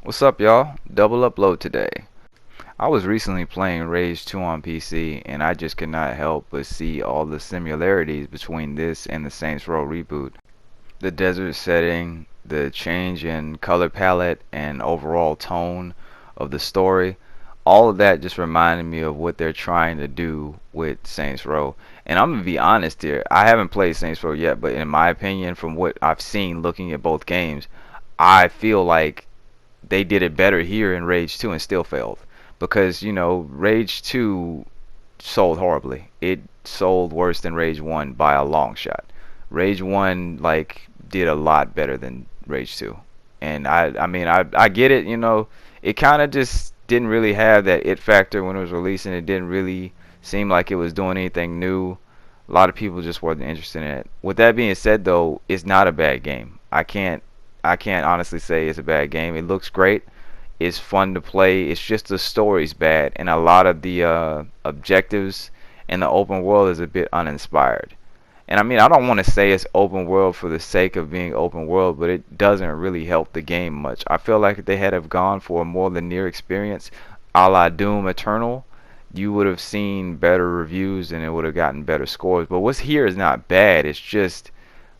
What's up, y'all? Double upload today. I was recently playing Rage 2 on PC, and I just could not help but see all the similarities between this and the Saints Row reboot. The desert setting, the change in color palette, and overall tone of the story, all of that just reminded me of what they're trying to do with Saints Row. And I'm gonna be honest here, I haven't played Saints Row yet, but in my opinion, from what I've seen looking at both games, I feel like they did it better here in Rage 2 and still failed. Because, Rage 2 sold horribly. It sold worse than Rage 1 by a long shot. Rage 1 did a lot better than Rage 2. And I get it, it kind of just didn't really have that it factor when it was releasing. It didn't really seem like it was doing anything new. A lot of people just weren't interested in it. With that being said, though, it's not a bad game. I can't honestly say it's a bad game. It looks great. It's fun to play. It's just the story's bad, and a lot of the objectives in the open world is a bit uninspired. And I don't want to say it's open world for the sake of being open world, but it doesn't really help the game much. I feel like if they had have gone for a more linear experience, a la Doom Eternal, you would have seen better reviews and it would have gotten better scores. But what's here is not bad. It's just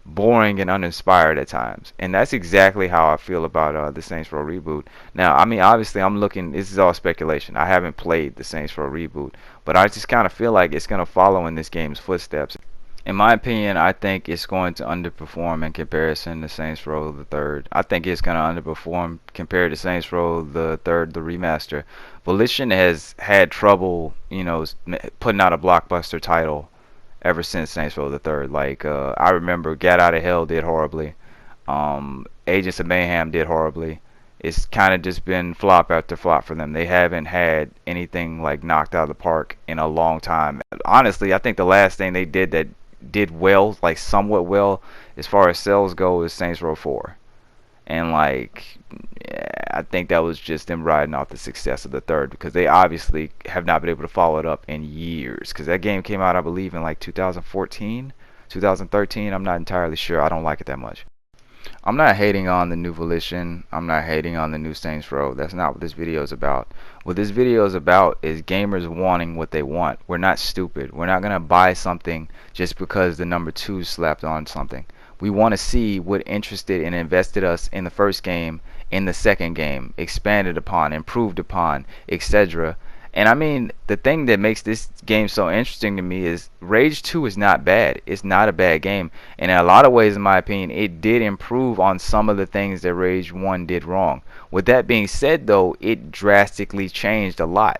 boring and uninspired at times. And that's exactly how I feel about the Saints Row reboot. Now, obviously, I'm looking. This is all speculation. I haven't played the Saints Row reboot, but I just kind of feel like it's gonna follow in this game's footsteps. In my opinion, I think it's going to underperform in comparison to Saints Row the Third. I think it's going to underperform compared to Saints Row the Third, the remaster. Volition has had trouble, putting out a blockbuster title ever since Saints Row the Third. I remember Get Out of Hell did horribly. Agents of Mayhem did horribly. It's kind of just been flop after flop for them. They haven't had anything like knocked out of the park in a long time. Honestly, I think the last thing they did that did well, like somewhat well, as far as sales go, is Saints Row 4. And yeah, I think that was just them riding off the success of the third because they obviously have not been able to follow it up in years. Because that game came out, I believe, in like 2014, 2013. I'm not entirely sure. I don't like it that much. I'm not hating on the new Volition. I'm not hating on the new Saints Row. That's not what this video is about. What this video is about is gamers wanting what they want. We're not stupid. We're not going to buy something just because the number 2 slapped on something. We want to see what interested and invested us in the first game, in the second game, expanded upon, improved upon, etc. And the thing that makes this game so interesting to me is Rage 2 is not bad. It's not a bad game. And in a lot of ways, in my opinion, it did improve on some of the things that Rage 1 did wrong. With that being said, though, it drastically changed a lot.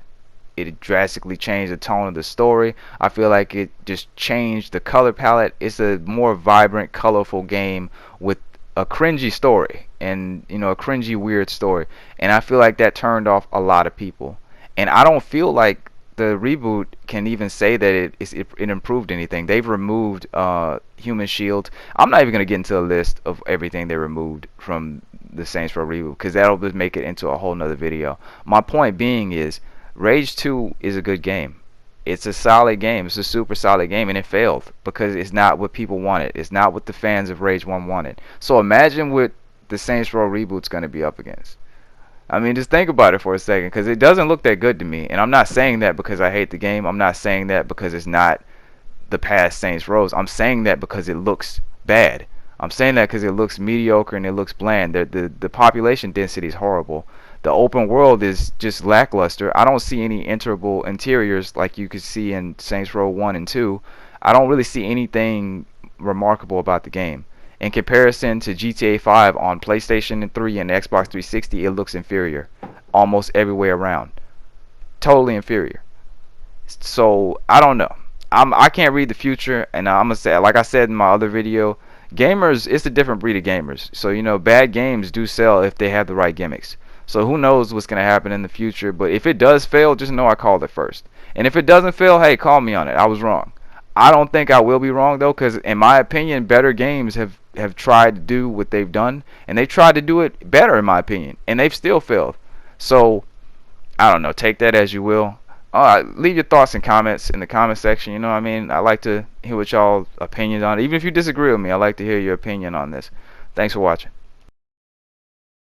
It drastically changed the tone of the story. I feel like it just changed the color palette. It's a more vibrant, colorful game with a cringy story and, a cringy, weird story. And I feel like that turned off a lot of people. And I don't feel like the reboot can even say that it improved anything. They've removed Human Shield. I'm not even going to get into a list of everything they removed from the Saints Row reboot because that'll just make it into a whole nother video. My point being is Rage 2 is a good game. It's a solid game. It's a super solid game, and it failed because it's not what people wanted. It's not what the fans of Rage 1 wanted. So imagine what the Saints Row reboot's going to be up against. Just think about it for a second because it doesn't look that good to me. And I'm not saying that because I hate the game. I'm not saying that because it's not the past Saints Rows. I'm saying that because it looks bad. I'm saying that because it looks mediocre and it looks bland. The population density is horrible. The open world is just lackluster. I don't see any enterable interiors like you could see in Saints Row 1 and 2. I don't really see anything remarkable about the game. In comparison to GTA 5 on PlayStation 3 and Xbox 360, it looks inferior almost every way around. Totally inferior. So, I don't know. I can't read the future, and I'm going to say, like I said in my other video, gamers, it's a different breed of gamers. So, bad games do sell if they have the right gimmicks. So, who knows what's going to happen in the future, but if it does fail, just know I called it first. And if it doesn't fail, hey, call me on it. I was wrong. I don't think I will be wrong though, because in my opinion, better games have tried to do what they've done, and they tried to do it better in my opinion, and they've still failed. So I don't know. Take that as you will. Leave your thoughts and comments in the comment section. I like to hear what y'all's opinions on it. Even if you disagree with me, I like to hear your opinion on this. Thanks for watching.